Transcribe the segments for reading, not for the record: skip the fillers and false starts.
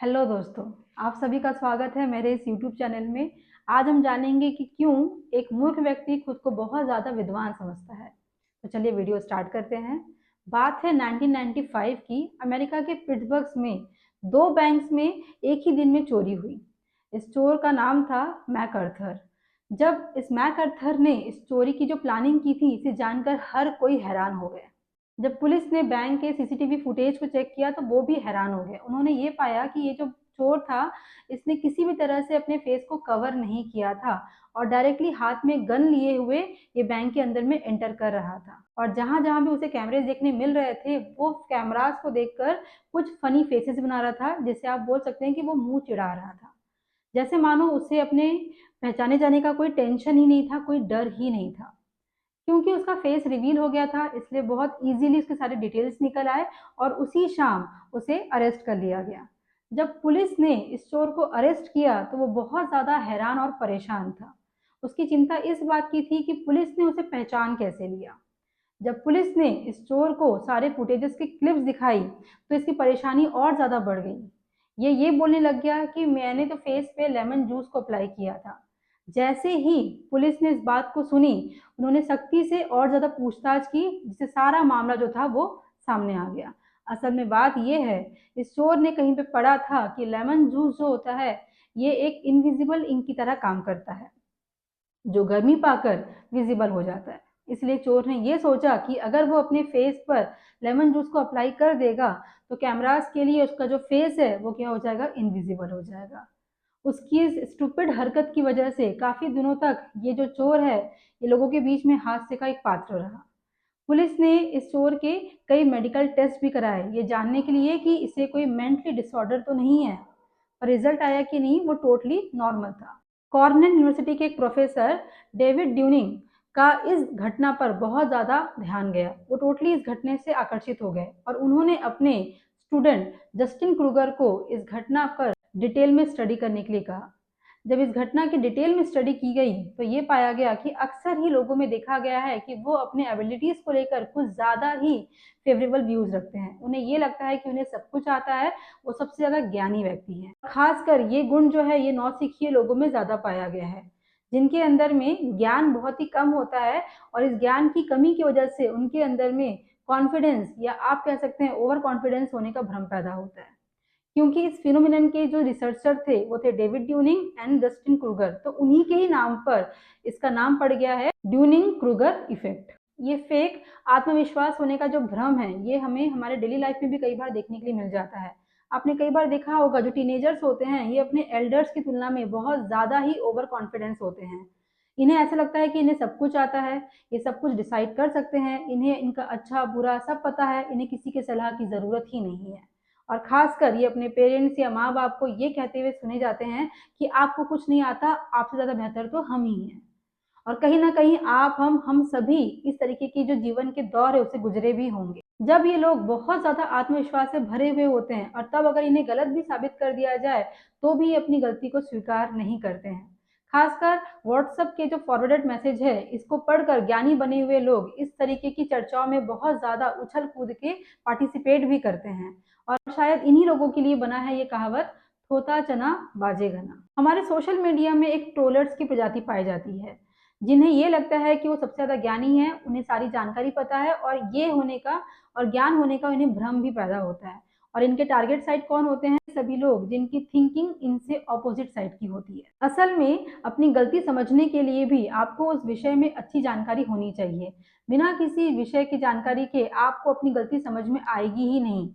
Hello दोस्तों, आप सभी का स्वागत है मेरे इस यूट्यूब चैनल में। आज हम जानेंगे कि क्यों एक मूर्ख व्यक्ति खुद को बहुत ज़्यादा विद्वान समझता है। तो चलिए वीडियो स्टार्ट करते हैं। बात है 1995 की। अमेरिका के पिट्सबर्ग में दो बैंक्स में एक ही दिन में चोरी हुई। इस चोर का नाम था मैकअर्थर। जब इस मैकअर्थर ने इस चोरी की जो प्लानिंग की थी, इसे जानकर हर कोई हैरान हो गया। जब पुलिस ने बैंक के सीसीटीवी फुटेज को चेक किया तो वो भी हैरान हो गए। उन्होंने ये पाया कि ये जो चोर था, इसने किसी भी तरह से अपने फेस को कवर नहीं किया था और डायरेक्टली हाथ में गन लिए हुए ये बैंक के अंदर में एंटर कर रहा था। और जहां जहां भी उसे कैमरेज देखने मिल रहे थे, वो कैमरास को देखकर कुछ फनी फेसेस बना रहा था, जिससे आप बोल सकते हैं कि वो मुंह चिढ़ा रहा था। जैसे मानो उसे अपने पहचाने जाने का कोई टेंशन ही नहीं था, कोई डर ही नहीं था। क्योंकि उसका फेस रिवील हो गया था, इसलिए बहुत इजीली उसके सारे डिटेल्स निकल आए और उसी शाम उसे अरेस्ट कर लिया गया। जब पुलिस ने इस चोर को अरेस्ट किया तो वो बहुत ज़्यादा हैरान और परेशान था। उसकी चिंता इस बात की थी कि पुलिस ने उसे पहचान कैसे लिया। जब पुलिस ने इस चोर को सारे फुटेजेस की क्लिप्स दिखाई तो इसकी परेशानी और ज़्यादा बढ़ गई। ये बोलने लग गया कि मैंने तो फेस पे लेमन जूस को अप्लाई किया था। जैसे ही पुलिस ने इस बात को सुनी, उन्होंने सख्ती से और ज़्यादा पूछताछ की, जिससे सारा मामला जो था वो सामने आ गया। असल में बात यह है, इस चोर ने कहीं पे पढ़ा था कि लेमन जूस जो होता है, ये एक इनविजिबल इंक की तरह काम करता है, जो गर्मी पाकर विजिबल हो जाता है। इसलिए चोर ने ये सोचा कि अगर वो अपने फेस पर लेमन जूस को अप्लाई कर देगा तो कैमरास के लिए उसका जो फेस है वो क्या हो जाएगा, इनविजिबल हो जाएगा। उसकी इस स्टूपिड हरकत की वजह से काफी दिनों तक ये जो चोर है, ये लोगों के बीच में हास्य का एक पात्र रहा। पुलिस ने इस चोर के कई मेडिकल टेस्ट भी कराए, ये जानने के लिए कि इसे कोई मेंटली डिसऑर्डर तो नहीं है। पर रिजल्ट आया कि नहीं, वो टोटली नॉर्मल था। कॉर्नेल यूनिवर्सिटी के एक प्रोफेसर डेविड ड्यूनिंग का इस घटना पर बहुत ज़्यादा ध्यान गया। वो टोटली इस घटने से आकर्षित हो गए और उन्होंने अपने स्टूडेंट जस्टिन क्रूगर को इस घटना पर डिटेल में स्टडी करने के लिए कहा। जब इस घटना की डिटेल में स्टडी की गई तो ये पाया गया कि अक्सर ही लोगों में देखा गया है कि वो अपने एबिलिटीज को लेकर कुछ ज़्यादा ही फेवरेबल व्यूज रखते हैं। उन्हें ये लगता है कि उन्हें सब कुछ आता है, वो सबसे ज़्यादा ज्ञानी व्यक्ति हैं। खासकर ये गुण जो है, ये नौसिखिए लोगों में ज़्यादा पाया गया है, जिनके अंदर में ज्ञान बहुत ही कम होता है और इस ज्ञान की कमी की वजह से उनके अंदर में कॉन्फिडेंस, या आप कह सकते हैं ओवर कॉन्फिडेंस होने का भ्रम पैदा होता है। क्योंकि इस फिनोमिनन के जो रिसर्चर थे वो थे डेविड ड्यूनिंग एंड जस्टिन क्रूगर, तो उन्हीं के ही नाम पर इसका नाम पड़ गया है ड्यूनिंग क्रूगर इफेक्ट। ये फेक आत्मविश्वास होने का जो भ्रम है, ये हमें हमारे डेली लाइफ में भी कई बार देखने के लिए मिल जाता है। आपने कई बार देखा होगा, जो टीनेजर्स होते हैं ये अपने एल्डर्स की तुलना में बहुत ज्यादा ही ओवर कॉन्फिडेंस होते हैं। इन्हें ऐसा लगता है कि इन्हें सब कुछ आता है, ये सब कुछ डिसाइड कर सकते हैं, इन्हें इनका अच्छा बुरा सब पता है, इन्हें किसी के सलाह की जरूरत ही नहीं है। और खासकर ये अपने पेरेंट्स या माँ बाप को ये कहते हुए सुने जाते हैं कि आपको कुछ नहीं आता, आपसे ज़्यादा बेहतर तो हम ही हैं। और कहीं ना कहीं आप हम सभी इस तरीके की जो जीवन के दौर है उससे गुजरे भी होंगे। जब ये लोग बहुत ज़्यादा आत्मविश्वास से भरे हुए होते हैं और तब अगर इन्हें गलत भी साबित कर दिया जाए तो भी ये अपनी गलती को स्वीकार नहीं करते हैं। खासकर व्हाट्सएप के जो फॉरवर्डेड मैसेज है, इसको पढ़कर ज्ञानी बने हुए लोग इस तरीके की चर्चाओं में बहुत ज़्यादा उछल कूद के पार्टिसिपेट भी करते हैं। और शायद इन्हीं लोगों के लिए बना है ये कहावत, थोता चना बाजे घना। हमारे सोशल मीडिया में एक ट्रोलर्स की प्रजाति पाई जाती है, जिन्हें ये लगता है कि वो सबसे ज़्यादा ज्ञानी है, उन्हें सारी जानकारी पता है और ये होने का और ज्ञान होने का इन्हें भ्रम भी पैदा होता है। और इनके टारगेट साइड कौन होते हैं? सभी लोग जिनकी थिंकिंग इनसे ऑपोजिट साइड की होती है। असल में अपनी गलती समझने के लिए भी आपको उस विषय में अच्छी जानकारी होनी चाहिए। बिना किसी विषय की जानकारी के आपको अपनी गलती समझ में आएगी ही नहीं।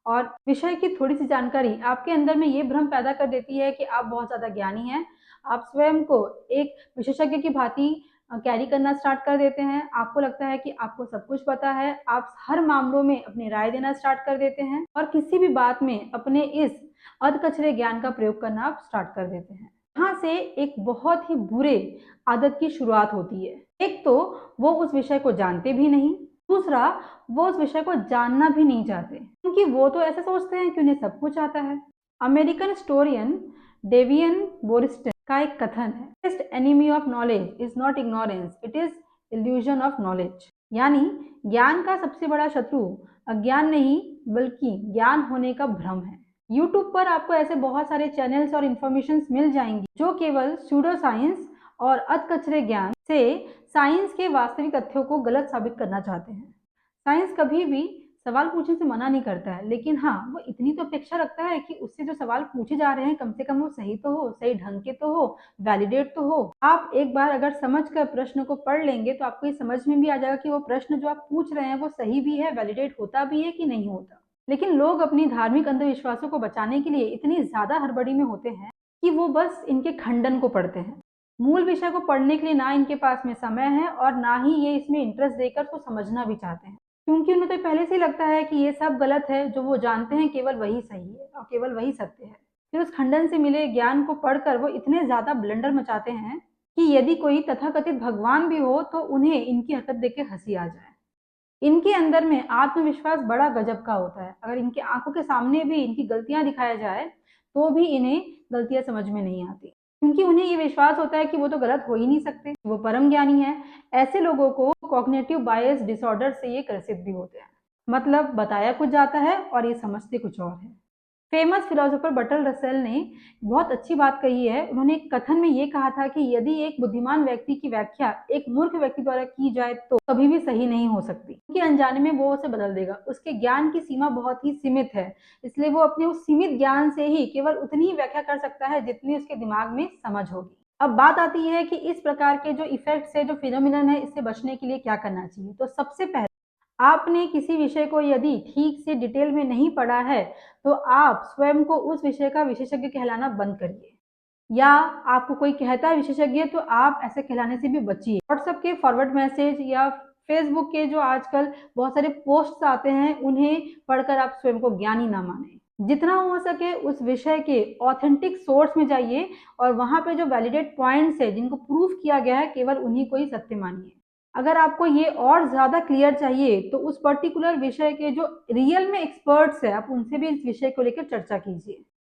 और विषय की थोड़ी सी जानकारी आपके अंदर में ये भ्रम पैदा कर देती है कि आप बहुत ज़्यादा ज्ञानी हैं। आप स्वयं को एक विशेषज्ञ की भांति कैरी करना स्टार्ट कर देते हैं। आपको लगता है कि आपको सब कुछ पता है। आप हर मामलों में अपनी राय देना स्टार्ट कर देते हैं और किसी भी बात में अपने इस अधकचरे ज्ञान का प्रयोग करना आप स्टार्ट कर देते हैं। यहाँ से एक बहुत ही बुरे आदत की शुरुआत होती है। एक तो वो उस विषय को जानते भी नहीं, दूसरा वो उस विषय को जानना भी नहीं चाहते, क्योंकि वो तो ऐसा सोचते हैं कि उन्हें सब कुछ आता है। अमेरिकन हिस्टोरियन डेवियन बोरिस्टन का एक कथन है, best enemy of knowledge is not ignorance, it is illusion of knowledge. यानी ज्ञान का सबसे बड़ा शत्रु अज्ञान नहीं बल्कि ज्ञान होने का भ्रम है। यूट्यूब पर आपको ऐसे बहुत सारे चैनल्स और इन्फॉर्मेशन मिल जाएंगी जो केवल सूडो साइंस और अधकचरे ज्ञान से साइंस के वास्तविक तथ्यों को गलत साबित करना चाहते हैं। साइंस कभी भी सवाल पूछने से मना नहीं करता है, लेकिन हाँ, वो इतनी तो अपेक्षा रखता है कि उससे जो सवाल पूछे जा रहे हैं कम से कम वो सही तो हो, सही ढंग के तो हो, वैलिडेट तो हो। आप एक बार अगर समझ कर प्रश्न को पढ़ लेंगे तो आपको ये समझ में भी आ जाएगा कि वो प्रश्न जो आप पूछ रहे हैं वो सही भी है, वैलिडेट होता भी है कि नहीं होता। लेकिन लोग अपनी धार्मिक अंधविश्वासों को बचाने के लिए इतनी ज्यादा हड़बड़ी में होते हैं कि वो बस इनके खंडन को पढ़ते हैं। मूल विषय को पढ़ने के लिए ना इनके पास में समय है और ना ही ये इसमें इंटरेस्ट देकर उसको समझना भी चाहते हैं, क्योंकि उन्हें तो पहले से ही लगता है कि ये सब गलत है, जो वो जानते हैं केवल वही सही है और केवल वही सत्य है। फिर उस खंडन से मिले ज्ञान को पढ़कर वो इतने ज्यादा ब्लंडर मचाते हैं कि यदि कोई तथाकथित भगवान भी हो तो उन्हें इनकी हरकत देख के हंसी आ जाए। इनके अंदर में आत्मविश्वास बड़ा गजब का होता है। अगर इनके आंखों के सामने भी इनकी गलतियां दिखाया जाए तो भी इन्हें गलतियां समझ में नहीं आती, क्योंकि उन्हें ये विश्वास होता है कि वो तो गलत हो ही नहीं सकते, वो परम ज्ञानी है। ऐसे लोगों को कॉग्निटिव बायस डिसऑर्डर से ये ग्रसित भी होते हैं। मतलब बताया कुछ जाता है और ये समझते कुछ और है। फेमस फिलोसोफर बर्टल रसेल ने बहुत अच्छी बात कही है। उन्होंने एक कथन में ये कहा था कि यदि एक बुद्धिमान व्यक्ति की व्याख्या एक मूर्ख व्यक्ति द्वारा की जाए तो कभी भी सही नहीं हो सकती, क्योंकि अनजाने में वो उसे बदल देगा। उसके ज्ञान की सीमा बहुत ही सीमित है, इसलिए वो अपने उस सीमित ज्ञान से ही केवल उतनी ही व्याख्या कर सकता है जितनी उसके दिमाग में समझ होगी। अब बात आती है कि इस प्रकार के जो इफेक्ट्स है, जो फिनोमिनन है, इससे बचने के लिए क्या करना चाहिए। तो सबसे पहले आपने किसी विषय को यदि ठीक से डिटेल में नहीं पढ़ा है तो आप स्वयं को उस विषय का विशेषज्ञ कहलाना बंद करिए, या आपको कोई कहता है विशेषज्ञ तो आप ऐसे कहलाने से भी बचिए। व्हाट्सएप के फॉरवर्ड मैसेज या फेसबुक के जो आजकल बहुत सारे पोस्ट्स आते हैं उन्हें पढ़कर आप स्वयं को ज्ञानी ना माने। जितना हो सके उस विषय के ऑथेंटिक सोर्स में जाइए और वहां पे जो वैलिडेट पॉइंट्स है जिनको प्रूव किया गया है केवल उन्हीं को ही सत्य मानिए। अगर आपको ये और ज्यादा क्लियर चाहिए तो उस पर्टिकुलर विषय के जो रियल में एक्सपर्ट्स है आप उनसे भी इस विषय को लेकर चर्चा कीजिए।